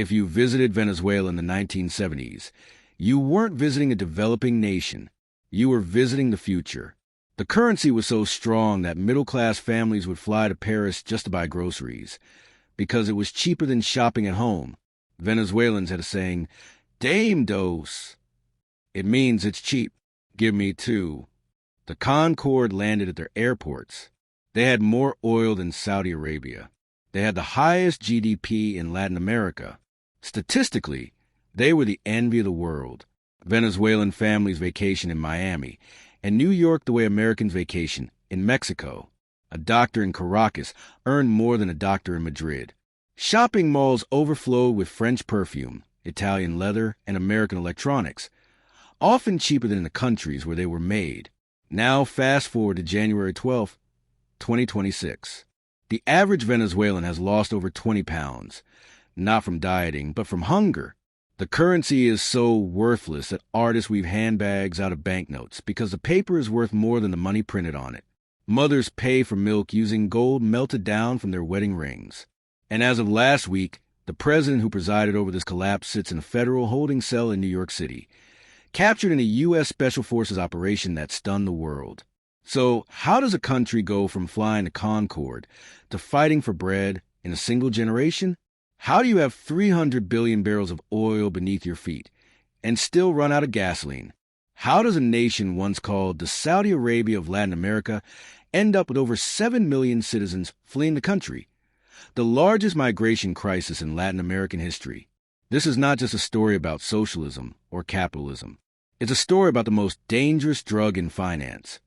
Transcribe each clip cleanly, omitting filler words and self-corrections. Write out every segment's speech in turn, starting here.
If you visited Venezuela in the 1970s, you weren't visiting a developing nation. You were visiting the future. The currency was so strong that middle-class families would fly to Paris just to buy groceries, because it was cheaper than shopping at home. Venezuelans had a saying, "Dame dos." It means it's cheap. Give me two. The Concorde landed at their airports. They had more oil than Saudi Arabia. They had the highest GDP in Latin America. Statistically, they were the envy of the world. Venezuelan families vacation in Miami, and New York the way Americans vacation in Mexico. A doctor in Caracas earned more than a doctor in Madrid. Shopping malls overflowed with French perfume, Italian leather, and American electronics, often cheaper than in the countries where they were made. Now fast forward to January 12, 2026. The average Venezuelan has lost over 20 pounds, not from dieting, but from hunger. The currency is so worthless that artists weave handbags out of banknotes because the paper is worth more than the money printed on it. Mothers pay for milk using gold melted down from their wedding rings. And as of last week, the president who presided over this collapse sits in a federal holding cell in New York City, captured in a U.S. Special Forces operation that stunned the world. So how does a country go from flying to Concorde to fighting for bread in a single generation? How do you have 300 billion barrels of oil beneath your feet and still run out of gasoline? How does a nation once called the Saudi Arabia of Latin America end up with over 7 million citizens fleeing the country? The largest migration crisis in Latin American history. This is not just a story about socialism or capitalism. It's a story about the most dangerous drug in finance,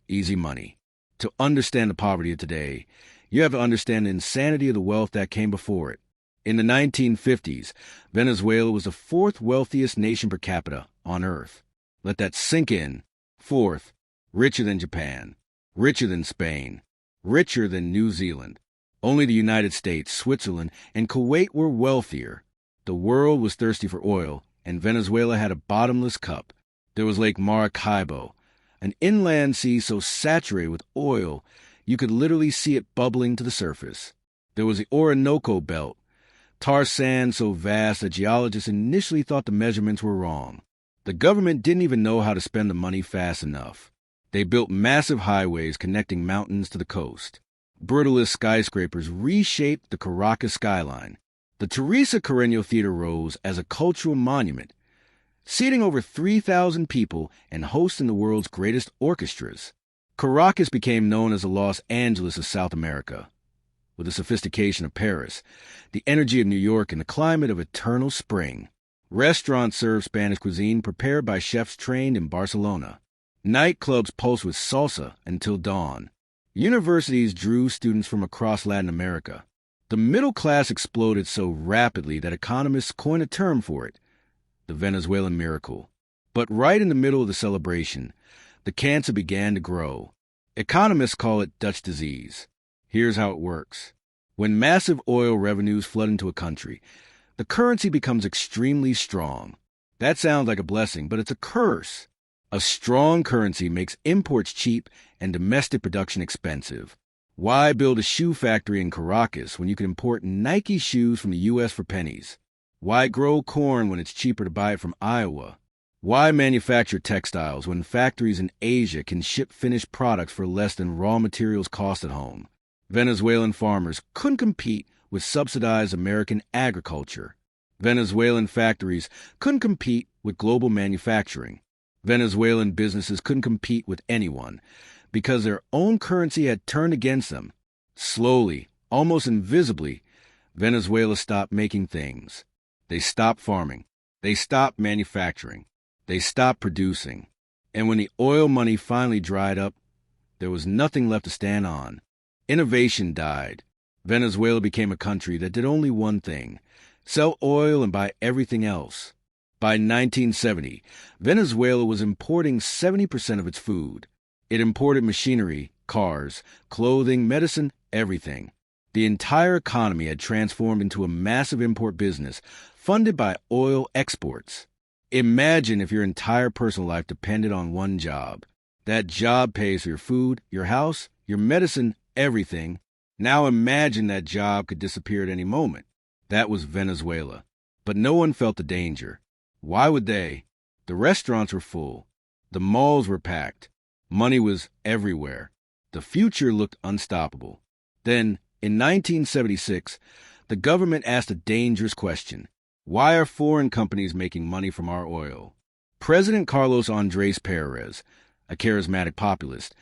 easy money. To understand the poverty of today, you have to understand the insanity of the wealth that came before it. In the 1950s, Venezuela was the fourth wealthiest nation per capita on Earth. Let that sink in. Fourth, richer than Japan, richer than Spain, richer than New Zealand. Only the United States, Switzerland, and Kuwait were wealthier. The world was thirsty for oil, and Venezuela had a bottomless cup. There was Lake Maracaibo, an inland sea so saturated with oil you could literally see it bubbling to the surface. There was the Orinoco Belt, tar sand so vast that geologists initially thought the measurements were wrong. The government didn't even know how to spend the money fast enough. They built massive highways connecting mountains to the coast. Brutalist skyscrapers reshaped the Caracas skyline. The Teresa Carreño Theater rose as a cultural monument, seating over 3,000 people and hosting the world's greatest orchestras. Caracas became known as the Los Angeles of South America. With the sophistication of Paris, the energy of New York, and the climate of eternal spring. Restaurants serve Spanish cuisine prepared by chefs trained in Barcelona. Nightclubs pulse with salsa until dawn. Universities drew students from across Latin America. The middle class exploded so rapidly that economists coined a term for it, the Venezuelan miracle. But right in the middle of the celebration, the cancer began to grow. Economists call it Dutch disease. Here's how it works. When massive oil revenues flood into a country, the currency becomes extremely strong. That sounds like a blessing, but it's a curse. A strong currency makes imports cheap and domestic production expensive. Why build a shoe factory in Caracas when you can import Nike shoes from the U.S. for pennies? Why grow corn when it's cheaper to buy it from Iowa? Why manufacture textiles when factories in Asia can ship finished products for less than raw materials cost at home? Venezuelan farmers couldn't compete with subsidized American agriculture. Venezuelan factories couldn't compete with global manufacturing. Venezuelan businesses couldn't compete with anyone because their own currency had turned against them. Slowly, almost invisibly, Venezuela stopped making things. They stopped farming. They stopped manufacturing. They stopped producing. And when the oil money finally dried up, there was nothing left to stand on. Innovation died. Venezuela became a country that did only one thing: sell oil and buy everything else. By 1970, Venezuela was importing 70% of its food. It imported machinery, cars, clothing, medicine, everything. The entire economy had transformed into a massive import business funded by oil exports. Imagine if your entire personal life depended on one job. That job pays for your food, your house, your medicine, everything. Now imagine that job could disappear at any moment. That was Venezuela. But no one felt the danger. Why would they? The restaurants were full. The malls were packed. Money was everywhere. The future looked unstoppable. Then, in 1976, the government asked a dangerous question. Why are foreign companies making money from our oil? President Carlos Andrés Pérez, a charismatic populist,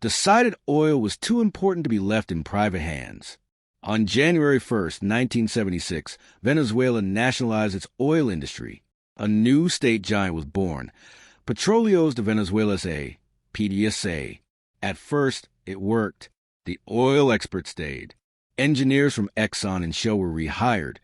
decided oil was too important to be left in private hands. On January 1st, 1976, Venezuela nationalized its oil industry. A new state giant was born, Petróleos de Venezuela S.A., PDVSA. At first, it worked. The oil experts stayed. Engineers from Exxon and Shell were rehired,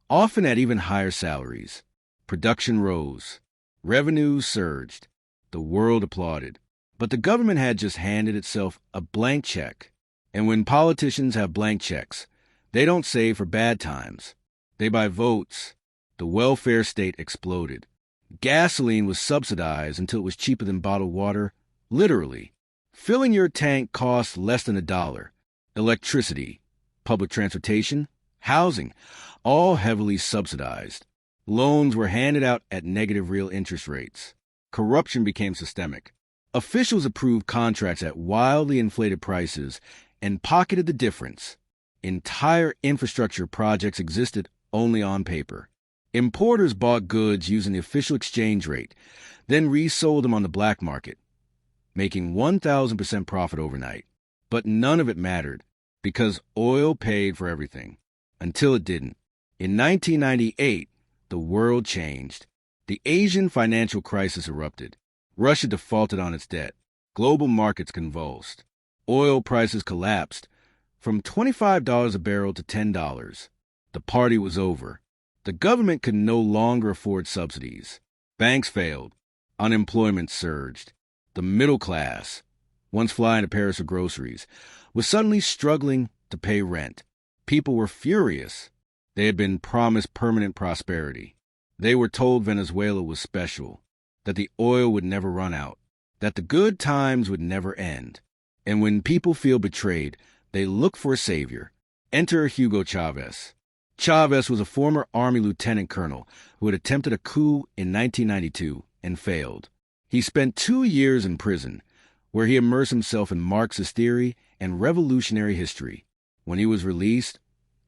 often at even higher salaries. Production rose. Revenues surged. The world applauded. But the government had just handed itself a blank check. And when politicians have blank checks, they don't save for bad times. They buy votes. The welfare state exploded. Gasoline was subsidized until it was cheaper than bottled water, literally. Filling your tank cost less than $1. Electricity, public transportation, housing, all heavily subsidized. Loans were handed out at negative real interest rates. Corruption became systemic. Officials approved contracts at wildly inflated prices and pocketed the difference. Entire infrastructure projects existed only on paper. Importers bought goods using the official exchange rate, then resold them on the black market, making 1,000% profit overnight. But none of it mattered, because oil paid for everything. Until it didn't. In 1998, the world changed. The Asian financial crisis erupted. Russia defaulted on its debt. Global markets convulsed. Oil prices collapsed from $25 a barrel to $10. The party was over. The government could no longer afford subsidies. Banks failed. Unemployment surged. The middle class, once flying to Paris for groceries, was suddenly struggling to pay rent. People were furious. They had been promised permanent prosperity. They were told Venezuela was special, that the oil would never run out, that the good times would never end. And when people feel betrayed, they look for a savior. Enter Hugo Chavez. Chavez was a former Army lieutenant colonel who had attempted a coup in 1992 and failed. He spent 2 years in prison, where he immersed himself in Marxist theory and revolutionary history. When he was released,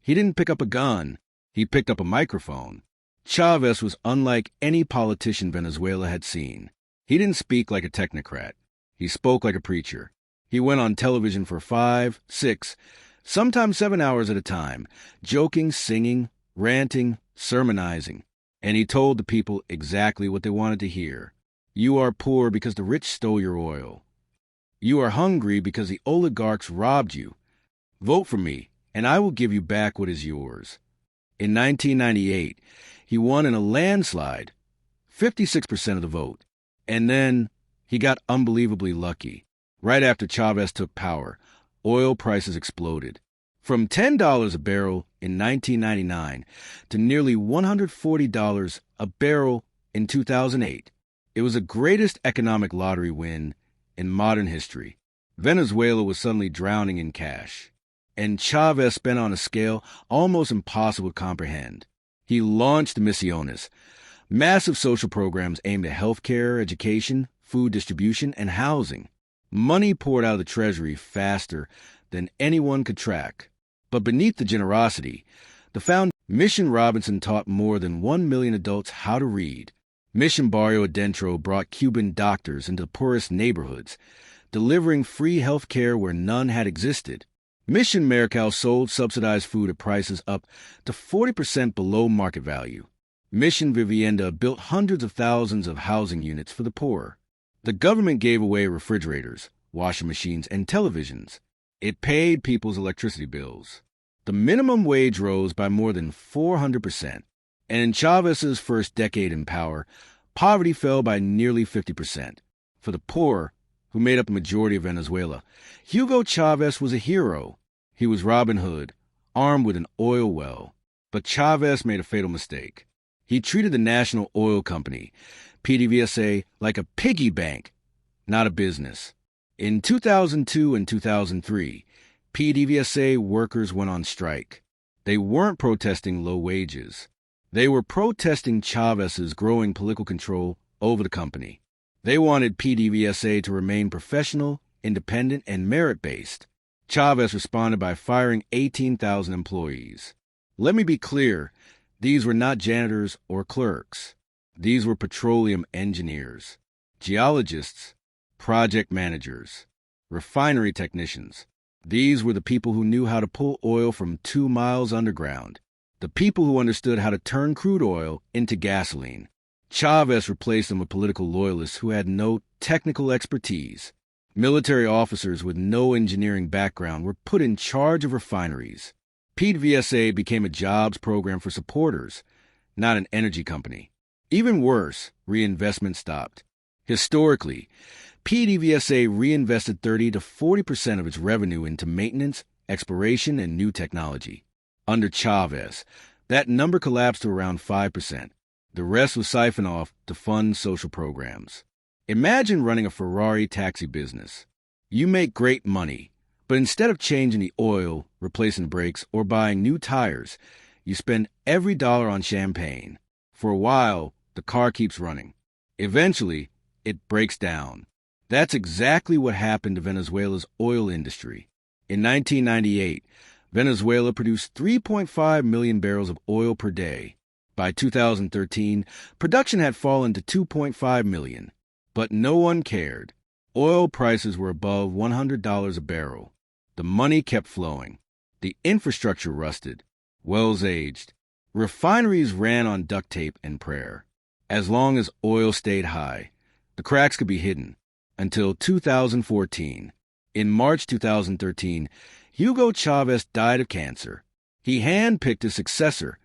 he didn't pick up a gun. He picked up a microphone. Chavez was unlike any politician Venezuela had seen. He didn't speak like a technocrat. He spoke like a preacher. He went on television for 5, 6, sometimes 7 hours at a time, joking, singing, ranting, sermonizing. And he told the people exactly what they wanted to hear. You are poor because the rich stole your oil. You are hungry because the oligarchs robbed you. Vote for me, and I will give you back what is yours. In 1998, he won in a landslide, 56% of the vote. And then he got unbelievably lucky. Right after Chavez took power, oil prices exploded. From $10 a barrel in 1999 to nearly $140 a barrel in 2008. It was the greatest economic lottery win in modern history. Venezuela was suddenly drowning in cash. And Chavez spent on a scale almost impossible to comprehend. He launched Misiones, massive social programs aimed at healthcare, education, food distribution, and housing. Money poured out of the treasury faster than anyone could track. But beneath the generosity, the foundation Mission Robinson taught more than 1 million adults how to read. Mission Barrio Adentro brought Cuban doctors into the poorest neighborhoods, delivering free health care where none had existed. Mission Marical sold subsidized food at prices up to 40% below market value. Mission Vivienda built hundreds of thousands of housing units for the poor. The government gave away refrigerators, washing machines, and televisions. It paid people's electricity bills. The minimum wage rose by more than 400%. And in Chavez's first decade in power, poverty fell by nearly 50%. For the poor, who made up the majority of Venezuela, Hugo Chavez was a hero. He was Robin Hood, armed with an oil well. But Chavez made a fatal mistake. He treated the National Oil Company, PDVSA, like a piggy bank, not a business. In 2002 and 2003, PDVSA workers went on strike. They weren't protesting low wages. They were protesting Chavez's growing political control over the company. They wanted PDVSA to remain professional, independent, and merit-based. Chavez responded by firing 18,000 employees. Let me be clear, these were not janitors or clerks. These were petroleum engineers, geologists, project managers, refinery technicians. These were the people who knew how to pull oil from 2 miles underground, the people who understood how to turn crude oil into gasoline. Chavez replaced them with political loyalists who had no technical expertise. Military officers with no engineering background were put in charge of refineries. PDVSA became a jobs program for supporters, not an energy company. Even worse, reinvestment stopped. Historically, PDVSA reinvested 30 to 40% of its revenue into maintenance, exploration, and new technology. Under Chavez, that number collapsed to around 5%. The rest was siphoned off to fund social programs. Imagine running a Ferrari taxi business. You make great money, but instead of changing the oil, replacing brakes, or buying new tires, you spend every dollar on champagne. For a while, the car keeps running. Eventually, it breaks down. That's exactly what happened to Venezuela's oil industry. In 1998, Venezuela produced 3.5 million barrels of oil per day. By 2013, production had fallen to 2.5 million. But no one cared. Oil prices were above $100 a barrel. The money kept flowing. The infrastructure rusted. Wells aged. Refineries ran on duct tape and prayer. As long as oil stayed high, the cracks could be hidden. Until 2014. In March 2013, Hugo Chavez died of cancer. He handpicked his successor,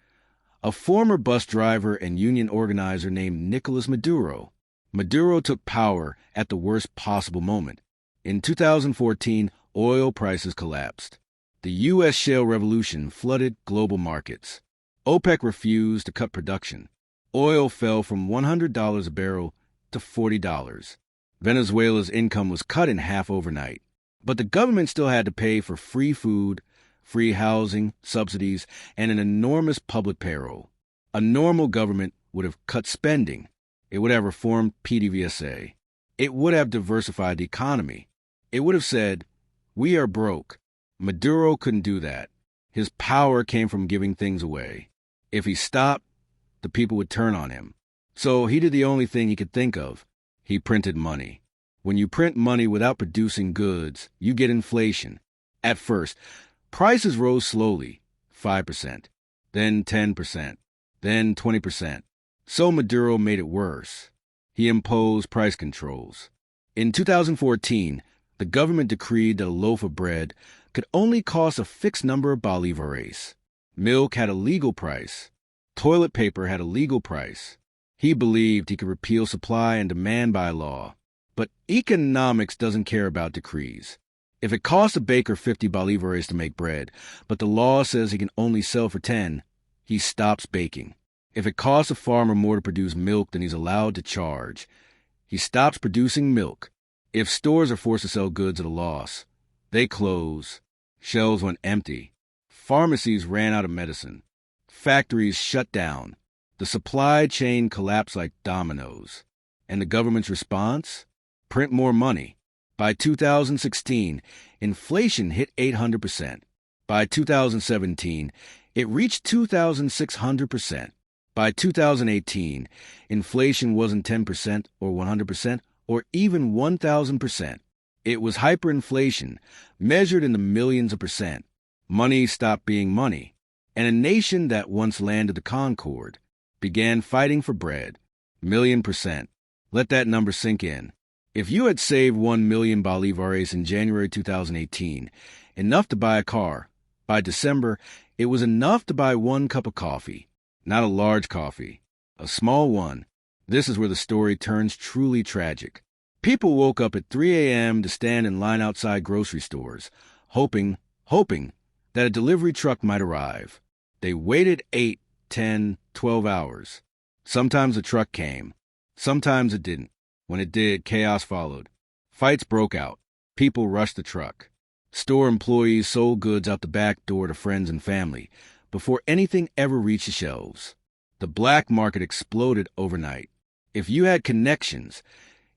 a former bus driver and union organizer named Nicolas Maduro. Maduro took power at the worst possible moment. In 2014, oil prices collapsed. The U.S. shale revolution flooded global markets. OPEC refused to cut production. Oil fell from $100 a barrel to $40. Venezuela's income was cut in half overnight. But the government still had to pay for free food, free housing, subsidies, and an enormous public payroll. A normal government would have cut spending. It would have reformed PDVSA. It would have diversified the economy. It would have said, "We are broke." Maduro couldn't do that. His power came from giving things away. If he stopped, the people would turn on him. So he did the only thing he could think of. He printed money. When you print money without producing goods, you get inflation. At first, prices rose slowly, 5%, then 10%, then 20%. So Maduro made it worse. He imposed price controls. In 2014, the government decreed that a loaf of bread could only cost a fixed number of bolívares. Milk had a legal price. Toilet paper had a legal price. He believed he could repeal supply and demand by law. But economics doesn't care about decrees. If it costs a baker 50 bolívares to make bread, but the law says he can only sell for 10, he stops baking. If it costs a farmer more to produce milk than he's allowed to charge, he stops producing milk. If stores are forced to sell goods at a loss, they close. Shelves went empty. Pharmacies ran out of medicine. Factories shut down. The supply chain collapsed like dominoes. And the government's response? Print more money. By 2016, inflation hit 800%. By 2017, it reached 2,600%. By 2018, inflation wasn't 10% or 100% or even 1,000%. It was hyperinflation, measured in the millions of percent. Money stopped being money, and a nation that once landed the Concorde began fighting for bread. 1,000,000%. Let that number sink in. If you had saved 1 million bolívares in January 2018, enough to buy a car, by December, it was enough to buy 1 cup of coffee. Not a large coffee, a small one. This is where the story turns truly tragic. People woke up at 3 a.m. to stand in line outside grocery stores, hoping that a delivery truck might arrive. They waited 8, 10, 12 hours. Sometimes the truck came. Sometimes it didn't. When it did, chaos followed. Fights broke out. People rushed the truck. Store employees sold goods out the back door to friends and family before anything ever reached the shelves. The black market exploded overnight. If you had connections,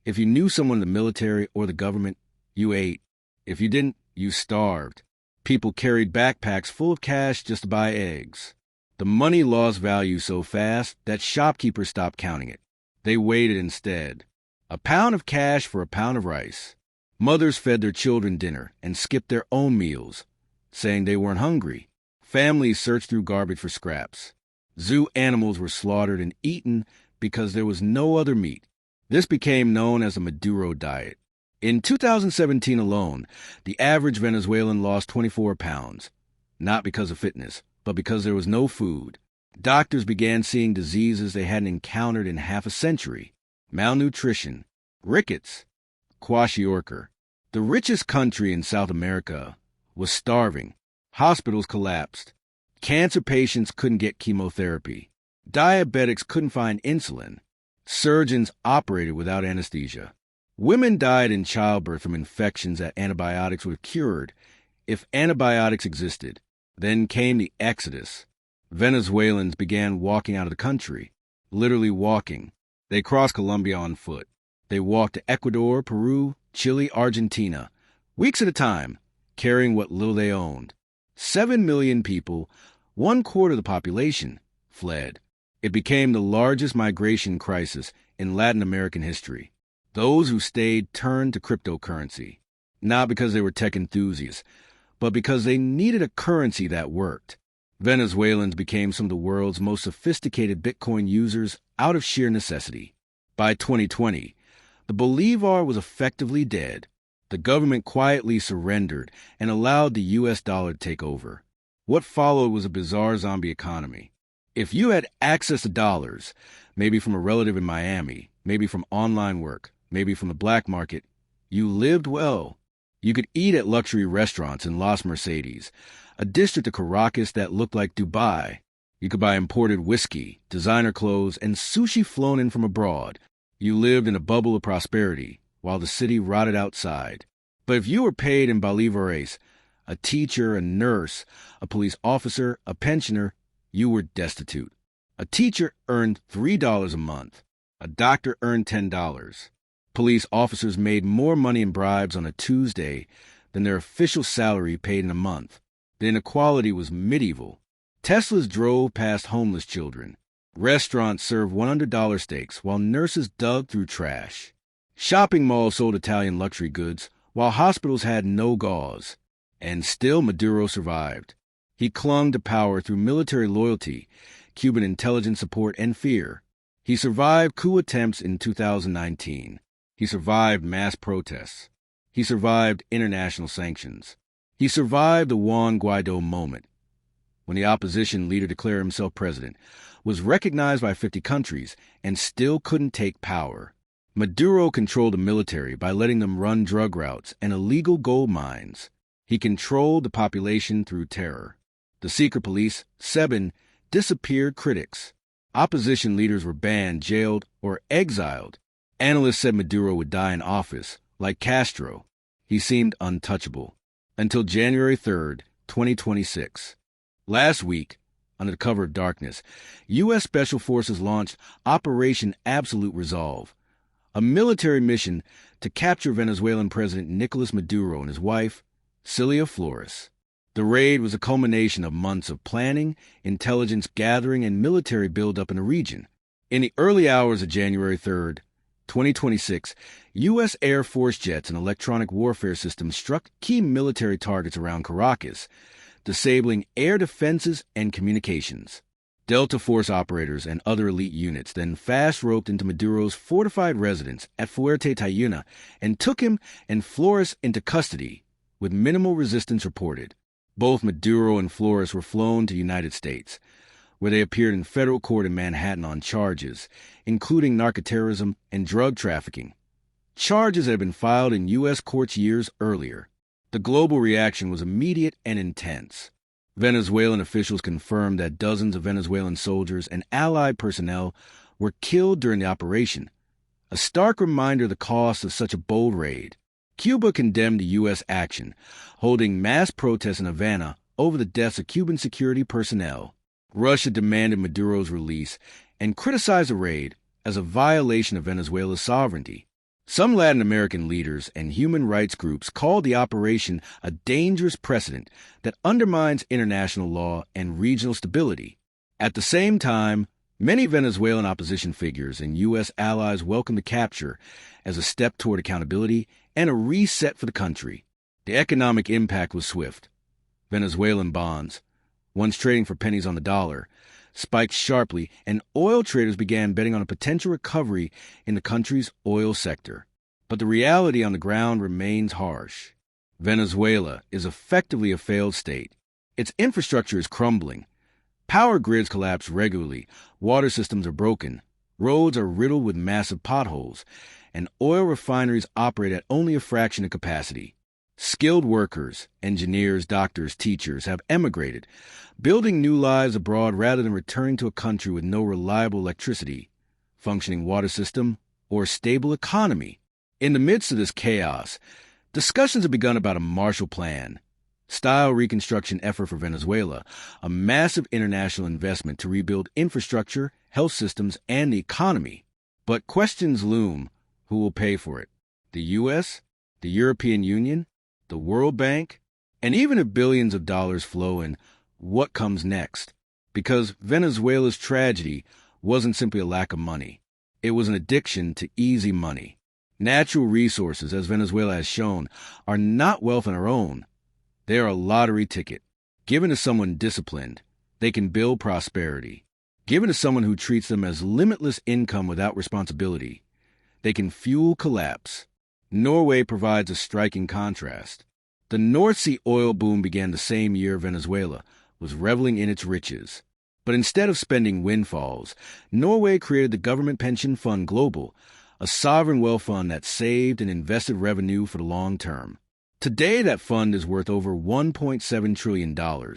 if you knew someone in the military or the government, you ate. If you didn't, you starved. People carried backpacks full of cash just to buy eggs. The money lost value so fast that shopkeepers stopped counting it. They waited instead. A pound of cash for a pound of rice. Mothers fed their children dinner and skipped their own meals, saying they weren't hungry. Families searched through garbage for scraps. Zoo animals were slaughtered and eaten because there was no other meat. This became known as the Maduro diet. In 2017 alone, the average Venezuelan lost 24 pounds, not because of fitness, but because there was no food. Doctors began seeing diseases they hadn't encountered in half a century: malnutrition, rickets, kwashiorkor. The richest country in South America was starving. Hospitals collapsed. Cancer patients couldn't get chemotherapy. Diabetics couldn't find insulin. Surgeons operated without anesthesia. Women died in childbirth from infections that antibiotics would have cured if antibiotics existed. Then came the exodus. Venezuelans began walking out of the country, literally walking. They crossed Colombia on foot. They walked to Ecuador, Peru, Chile, Argentina, weeks at a time, carrying what little they owned. 7 million people, 1/4 of the population, fled. It became the largest migration crisis in Latin American history. Those who stayed turned to cryptocurrency, not because they were tech enthusiasts, but because they needed a currency that worked. Venezuelans became some of the world's most sophisticated Bitcoin users out of sheer necessity. By 2020, the Bolivar was effectively dead. The government quietly surrendered and allowed the U.S. dollar to take over. What followed was a bizarre zombie economy. If you had access to dollars, maybe from a relative in Miami, maybe from online work, maybe from the black market, you lived well. You could eat at luxury restaurants in Las Mercedes, a district of Caracas that looked like Dubai. You could buy imported whiskey, designer clothes, and sushi flown in from abroad. You lived in a bubble of prosperity, while the city rotted outside. But if you were paid in bolivares, a teacher, a nurse, a police officer, a pensioner, you were destitute. A teacher earned $3 a month. A doctor earned $10. Police officers made more money in bribes on a Tuesday than their official salary paid in a month. The inequality was medieval. Teslas drove past homeless children. Restaurants served $100 steaks while nurses dug through trash. Shopping malls sold Italian luxury goods while hospitals had no gauze. And still Maduro survived. He clung to power through military loyalty, Cuban intelligence support, and fear. He survived coup attempts in 2019. He survived mass protests. He survived international sanctions. He survived the Juan Guaido moment, when the opposition leader declared himself president, was recognized by 50 countries, and still couldn't take power. Maduro controlled the military by letting them run drug routes and illegal gold mines. He controlled the population through terror. The secret police, SEBIN, disappeared critics. Opposition leaders were banned, jailed, or exiled. Analysts said Maduro would die in office, like Castro. He seemed untouchable. Until January 3rd, 2026. Last week, under the cover of darkness, U.S. Special Forces launched Operation Absolute Resolve, a military mission to capture Venezuelan President Nicolas Maduro and his wife, Cilia Flores. The raid was a culmination of months of planning, intelligence gathering, and military buildup in the region. In the early hours of January 3rd, 2026, U.S. Air Force jets and electronic warfare systems struck key military targets around Caracas, disabling air defenses and communications. Delta Force operators and other elite units then fast-roped into Maduro's fortified residence at Fuerte Tayuna and took him and Flores into custody, with minimal resistance reported. Both Maduro and Flores were flown to the United States, where they appeared in federal court in Manhattan on charges, including narcoterrorism and drug trafficking. Charges that had been filed in U.S. courts years earlier. The global reaction was immediate and intense. Venezuelan officials confirmed that dozens of Venezuelan soldiers and allied personnel were killed during the operation, a stark reminder of the cost of such a bold raid. Cuba condemned the U.S. action, holding mass protests in Havana over the deaths of Cuban security personnel. Russia demanded Maduro's release and criticized the raid as a violation of Venezuela's sovereignty. Some Latin American leaders and human rights groups called the operation a dangerous precedent that undermines international law and regional stability. At the same time, many Venezuelan opposition figures and U.S. allies welcomed the capture as a step toward accountability and a reset for the country. The economic impact was swift. Venezuelan bonds, once trading for pennies on the dollar, spiked sharply, and oil traders began betting on a potential recovery in the country's oil sector. But the reality on the ground remains harsh. Venezuela is effectively a failed state. Its infrastructure is crumbling. Power grids collapse regularly, water systems are broken, roads are riddled with massive potholes, and oil refineries operate at only a fraction of capacity. Skilled workers, engineers, doctors, teachers have emigrated, building new lives abroad rather than returning to a country with no reliable electricity, functioning water system, or stable economy. In the midst of this chaos, discussions have begun about a Marshall Plan, style reconstruction effort for Venezuela, a massive international investment to rebuild infrastructure, health systems, and the economy. But questions loom: who will pay for it? The U.S., the European Union, the World Bank? And even if billions of dollars flow in, what comes next? Because Venezuela's tragedy wasn't simply a lack of money. It was an addiction to easy money. Natural resources, as Venezuela has shown, are not wealth on their own. They are a lottery ticket. Given to someone disciplined, they can build prosperity. Given to someone who treats them as limitless income without responsibility, they can fuel collapse. Norway provides a striking contrast. The North Sea oil boom began the same year Venezuela was reveling in its riches. But instead of spending windfalls, Norway created the Government Pension Fund Global, a sovereign wealth fund that saved and invested revenue for the long term. Today, that fund is worth over $1.7 trillion,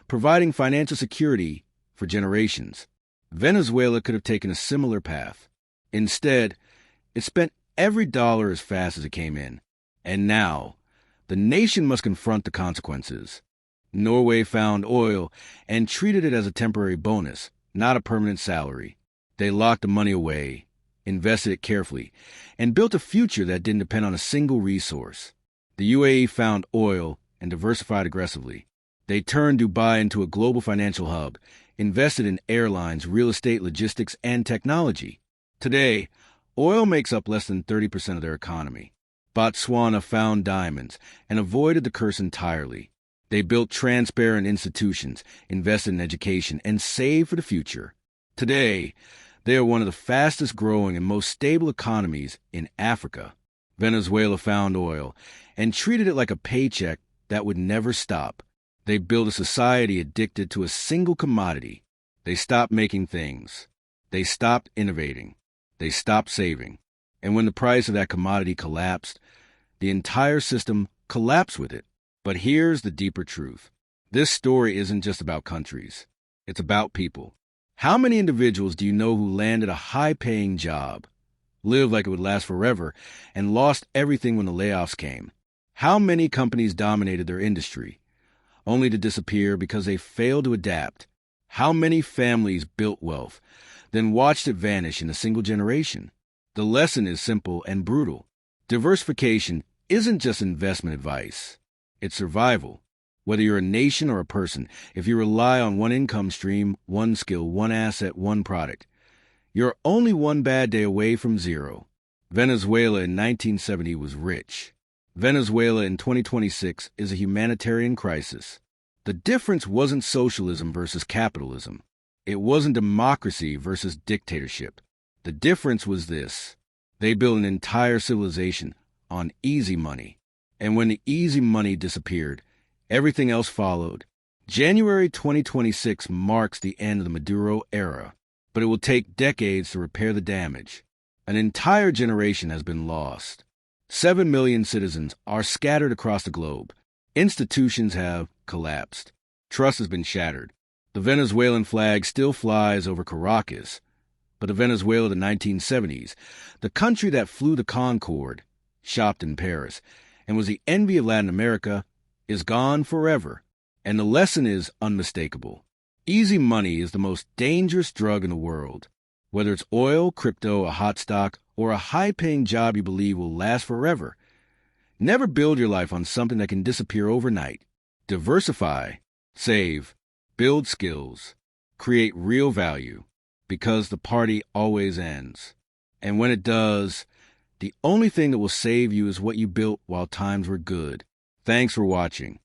providing financial security for generations. Venezuela could have taken a similar path. Instead, it spent every dollar as fast as it came in. And now, the nation must confront the consequences. Norway found oil and treated it as a temporary bonus, not a permanent salary. They locked the money away, invested it carefully, and built a future that didn't depend on a single resource. The UAE found oil and diversified aggressively. They turned Dubai into a global financial hub, invested in airlines, real estate, logistics, and technology. Today, oil makes up less than 30% of their economy. Botswana found diamonds and avoided the curse entirely. They built transparent institutions, invested in education, and saved for the future. Today, they are one of the fastest growing and most stable economies in Africa. Venezuela found oil and treated it like a paycheck that would never stop. They built a society addicted to a single commodity. They stopped making things. They stopped innovating. They stopped saving. And when the price of that commodity collapsed, the entire system collapsed with it. But here's the deeper truth. This story isn't just about countries. It's about people. How many individuals do you know who landed a high-paying job, lived like it would last forever, and lost everything when the layoffs came? How many companies dominated their industry, only to disappear because they failed to adapt? How many families built wealth, then watched it vanish in a single generation? The lesson is simple and brutal. Diversification isn't just investment advice. It's survival. Whether you're a nation or a person, if you rely on one income stream, one skill, one asset, one product, you're only one bad day away from zero. Venezuela in 1970 was rich. Venezuela in 2026 is a humanitarian crisis. The difference wasn't socialism versus capitalism. It wasn't democracy versus dictatorship. The difference was this: they built an entire civilization on easy money. And when the easy money disappeared, everything else followed. January 2026 marks the end of the Maduro era, but it will take decades to repair the damage. An entire generation has been lost. 7 million citizens are scattered across the globe. Institutions have collapsed. Trust has been shattered. The Venezuelan flag still flies over Caracas, but the Venezuela of the 1970s, the country that flew the Concorde, shopped in Paris, and was the envy of Latin America, is gone forever. And the lesson is unmistakable. Easy money is the most dangerous drug in the world. Whether it's oil, crypto, a hot stock, or a high-paying job you believe will last forever, never build your life on something that can disappear overnight. Diversify, save, build skills, create real value, because the party always ends. And when it does, the only thing that will save you is what you built while times were good. Thanks for watching.